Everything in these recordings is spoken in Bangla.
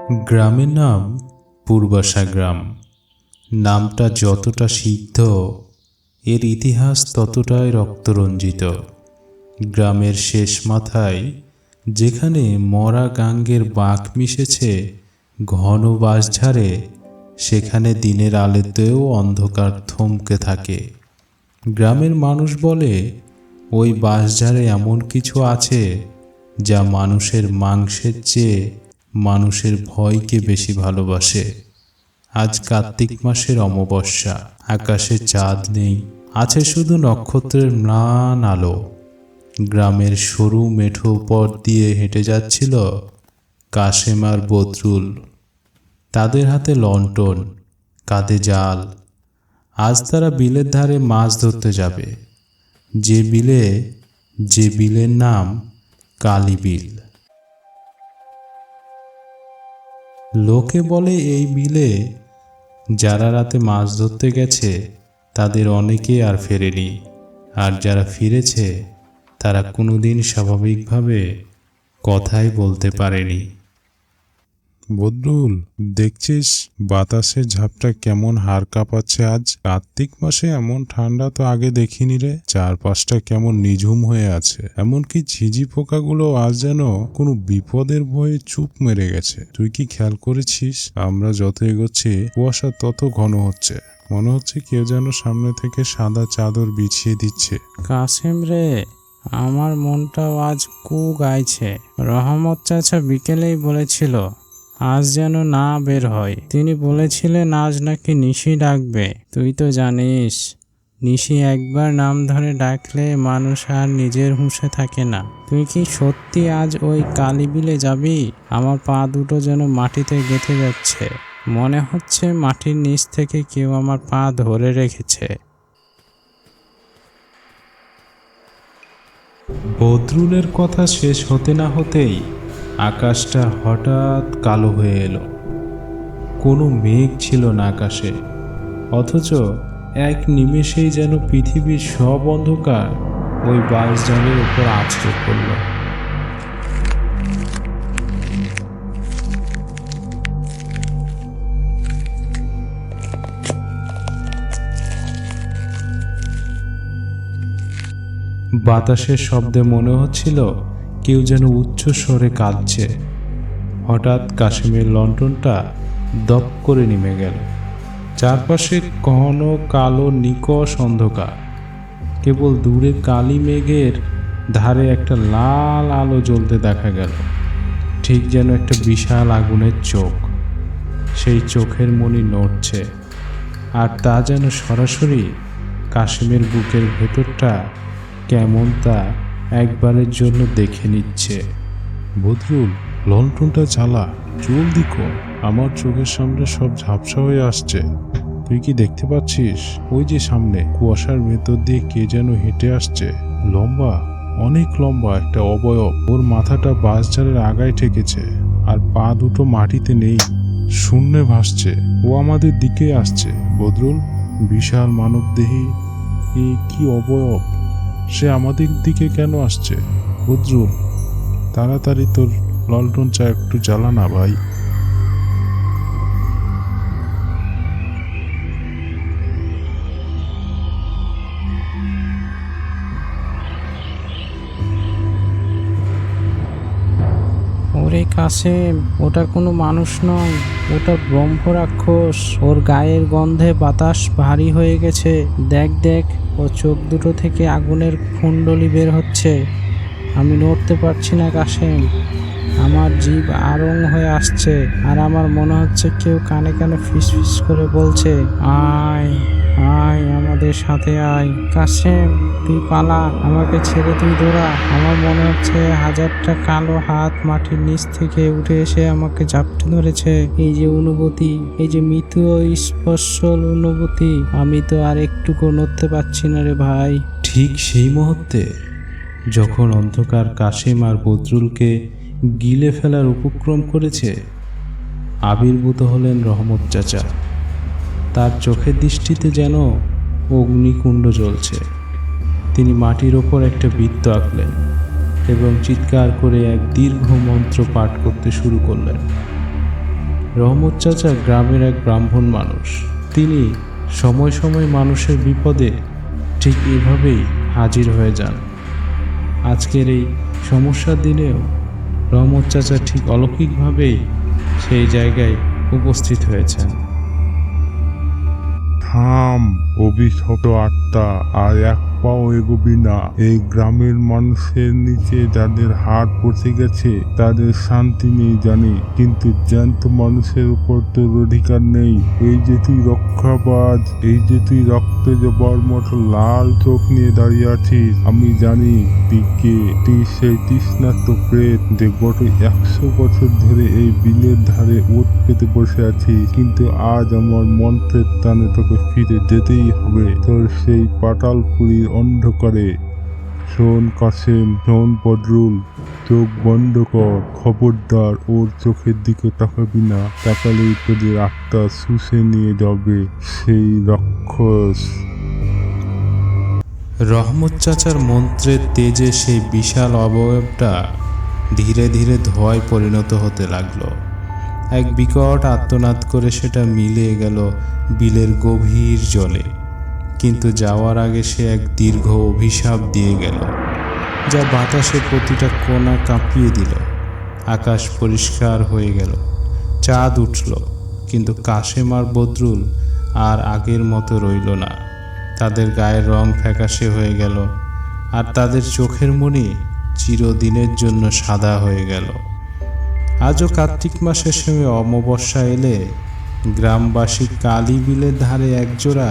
গ্রামের নাম পূর্বাশা গ্রাম। নামটা যতটা সিদ্ধ, এর ইতিহাস ততটাই রক্তরঞ্জিত। গ্রামের শেষ মাথায়, যেখানে মরা গাঙ্গের বাঁক মিশেছে ঘন বাঁশঝাড়ে, সেখানে দিনের আলোতেও অন্ধকার থমকে থাকে। গ্রামের মানুষ বলে, ওই বাঁশঝাড়ে এমন কিছু আছে যা মানুষের মাংসের চেয়ে মানুষের ভয়কে বেশি ভালোবাসে। আজ কার্তিক মাসের অমাবস্যা, আকাশে চাঁদ নেই, আছে শুধু নক্ষত্রের ম্লান আলো। গ্রামের সরু মেঠো পথ দিয়ে হেঁটে যাচ্ছিল কাশেম আর বদরুল। তাদের হাতে লণ্ঠন, কাঁধে জাল। আজ তারা বিলের ধারে মাছ ধরতে যাবে, যে বিলের নাম কালী বিল। লোকে বলে, এই বিলে যারা রাতে মাছ ধরতে গেছে তাদের অনেকে আর ফেরেনি, আর যারা ফিরেছে তারা কোনোদিন স্বাভাবিকভাবে কথাই বলতে পারেনি। বদরুল, দেখছিস বাতাসের ঝাপটা কেমন হাড় কাঁপাচ্ছে আজ? কার্তিক মাসে এমন ঠান্ডা তো আগে দেখিনি রে। চারপাশটা কেমন নিঝুম হয়ে আছে, এমনকি ঝিঝি পোকাগুলো আজ যেন কোনো বিপদের ভয়ে চুপ মেরে গেছে। তুই কি খেয়াল করেছিস, আমরা যত এগোচ্ছি কুয়াশা তত ঘন হচ্ছে। মনে হচ্ছে কেউ যেন সামনে থেকে সাদা চাদর বিছিয়ে দিচ্ছে। কাসেম রে, আমার মনটাও আজ কু গাইছে। রহমত চাচা বিকেলেই বলেছিল আজ যেন না বের হয়। তিনি বলেছিলেন আজ নাকি নিশি ডাকবে। তুই তো জানিস, নিশি একবার নাম ধরে ডাকলে মানুষ আর নিজের হুঁশে থাকে না। তুই কি সত্যি আজ ওই কালী বিলে যাবি? আমার পা দুটো যেন মাটিতে গেঁথে যাচ্ছে। মনে হচ্ছে মাটির নিচ থেকে কেউ আমার পা ধরে রেখেছে। বদরুলের কথা শেষ হতে না হতেই আকাশটা হঠাৎ কালো হয়ে এলো। কোনো মেঘ ছিল না আকাশে, অথচ এক নিমেষেই যেন পৃথিবীর সব অন্ধকার ওই বাঁশঝাড়ের উপর আছড়ে পড়ল। বাতাসের শব্দে মনে হচ্ছিল কেউ যেন উচ্চ স্বরে কাঁদছে। হঠাৎ কাশেমের লণ্ঠনটা দপ করে নেমে গেল। চারপাশে ঘন কালো নিকষ অন্ধকার। কেবল দূরে কালী মেঘের ধারে একটা লাল আলো জ্বলতে দেখা গেল, ঠিক যেন একটা বিশাল আগুনের চোখ। সেই চোখের মণি নড়ছে, আর তা যেন সরাসরি কাশেমের বুকের ভেতরটা কেমন তা একবারের জন্য দেখে নিচ্ছে। বদরুল, লণ্ঠনটা জ্বালা, জলদি কর। আমার চোখের সামনে সব ঝাপসা হয়ে আসছে। তুই কি দেখতে পাচ্ছিস? ওই যে সামনে কুয়াশার ভেতর দিয়ে কে যেন হেঁটে আসছে। লম্বা, অনেক লম্বা একটা অবয়ব। ওর মাথাটা বাঁশঝাড়ের আগায় ঠেকেছে, আর পা দুটো মাটিতে নেই, শূন্যে ভাসছে। ও আমাদের দিকে আসছে। বদরুল, বিশাল মানবদেহী, কি অবয়ব! সে আমাদের দিকে কেন আসছে? বদরুল, তাড়াতাড়ি তোর লণ্ঠন চা একটু জ্বালা না ভাই। ওরে কাসেম, ওটা কোনো মানুষ নয়, ওটা ব্রহ্ম রাক্ষস। ওর গায়ের গন্ধে বাতাস ভারী হয়ে গেছে। দেখ দেখ, ও চোখ দুটো থেকে আগুনের কুণ্ডলি বের হচ্ছে। আমি নড়তে পারছি না কাসেম, আমার জিভ আড়ং হয়ে আসছে, আর আমার মনে হচ্ছে কেউ কানে কানে ফিস ফিস করে বলছে, আয় আয়, আমাদের সাথে আয়। কাসেম, তুই পালা, আমাকে ছেড়ে তুই দৌড়া। আমার মনে হচ্ছে হাজারটা কালো হাত মাটির নিচ থেকে উঠে এসে আমাকে ঝাপটে ধরেছে। এই যে অনুভূতি, এই যে মৃত্যু স্পর্শল অনুভূতি, আমি তো আর একটুকু নড়তে পারছি না রে ভাই। ঠিক সেই মুহূর্তে যখন অন্ধকার কাশেম আর বদরুলকে গিলে ফেলার উপক্রম করেছে, আবির্ভূত হলেন রহমত চাচা। তার চোখের দৃষ্টিতে যেন অগ্নিকুণ্ড জ্বলছে। তিনি মাটির ওপর একটা বৃত্ত আঁকলেন এবং চিৎকার করে এক দীর্ঘ মন্ত্র পাঠ করতে শুরু করলেন। রহমত চাচা গ্রামের এক ব্রাহ্মণ মানুষ। তিনি সময় সময় মানুষের বিপদে ঠিক এভাবেই হাজির হয়ে যান। আজকের এই সমস্যার দিনেও রহমত চাচা ঠিক অলৌকিকভাবেই সেই জায়গায় উপস্থিত হয়েছেন। থাম অভিশপ্ত আত্মা, আর এক পাও এগোবি না। এই গ্রামের মানুষের নিচে যাদের হাত পড়ে গেছে তাদের শান্তি নেই জানি, কিন্তু জ্যান্ত মানুষের উপর তোর অধিকার নেই। এই যে তুই রক্ষাবাজ, এই যে তুই রক্ত জবার মতো লাল চোখ নিয়ে দাঁড়িয়ে আছিস, আমি জানি তুই কে। তুই সেই তৃষ্ণার্ত প্রেত যে গত 100 বছর ধরে এই বিলের ধারে ওট পেতে বসে আছিস, কিন্তু আজ আমার মন্ত্রের টানে তোকে ফিরে যেতেই হবে তোর সেই পাতালপুরীর অন্ধকারে। শোন কাসেম, শোন বদরুল, চোখ বন্ধ কর। খবরদার ওর চোখের দিকে তাকাবি না, তাকালেই তোদের আত্মা শুষে নিয়ে যাবে সেই রাক্ষস। রহমত চাচার মন্ত্রের তেজে সেই বিশাল অবয়বটা ধীরে ধীরে ধোঁয়ায় পরিণত হতে লাগলো। এক বিকট আর্তনাদ করে সেটা মিলিয়ে গেল বিলের গভীর জলে। কিন্তু যাওয়ার আগে সে এক দীর্ঘ অভিশাপ দিয়ে গেল, যা বাতাসে প্রতিটা কোণা কাঁপিয়ে দিল। আকাশ পরিষ্কার হয়ে গেল, চাঁদ উঠল, কিন্তু কাশেম আর বদরুল আর আগের মতো রইল না। তাদের গায়ের রং ফ্যাকাশে হয়ে গেল, আর তাদের চোখের মণি চিরদিনের জন্য সাদা হয়ে গেল। আজও কার্তিক মাসের সময় অমাবস্যা এলে গ্রামবাসী কালী বিলের ধারে একজোড়া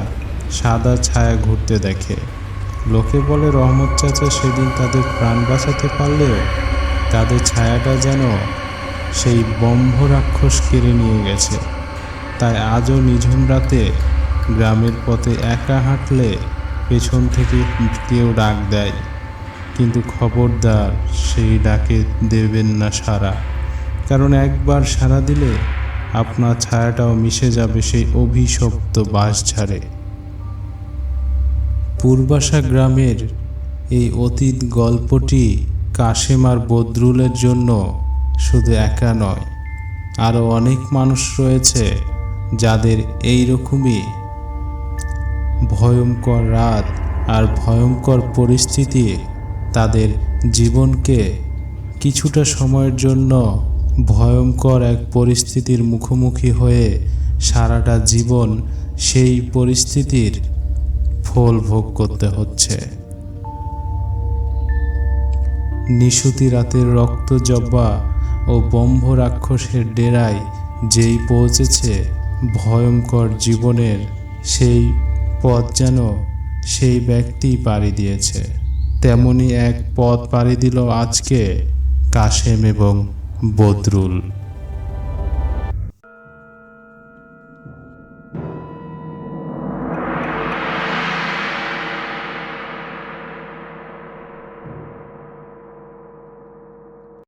সাদা ছায়া ঘুরতে দেখে। লোকে বলে রহমত চাচা সেদিন তাদের প্রাণ বাঁচাতে পারলেও তাদের ছায়াটা যেন সেই ব্রহ্ম রাক্ষস কেড়ে নিয়ে গেছে। তাই আজও নিঝুম রাতে গ্রামের পথে একা হাঁটলে পেছন থেকে কেউ ডাক দেয়, কিন্তু খবরদার সেই ডাকে দেবেন না সাড়া, কারণ একবার সাড়া দিলে আপনার ছায়াটাও মিশে যাবে সেই অভিশপ্ত বাঁশঝাড়ে। পূর্বাশা গ্রামের এই অতীত গল্পটি কাশেম আর বদরুলের জন্য শুধু একা নয়, আরও অনেক মানুষ রয়েছে যাদের এই রকমই ভয়ঙ্কর রাত আর ভয়ঙ্কর পরিস্থিতি তাদের জীবনকে কিছুটা সময়ের জন্য ভয়ঙ্কর এক পরিস্থিতির মুখোমুখি হয়ে সারাটা জীবন সেই পরিস্থিতির ফল ভোগ করতে হচ্ছে। নিশুতি রাতের রক্তজবা ও ব্রহ্ম রাক্ষসের ডেরায় যেই পৌঁছেছে ভয়ঙ্কর জীবনের সেই পথ যেন সেই ব্যক্তি পাড়ি দিয়েছে। তেমনি এক পথ পাড়ি দিল আজকে কাশেম এবং বদরুল।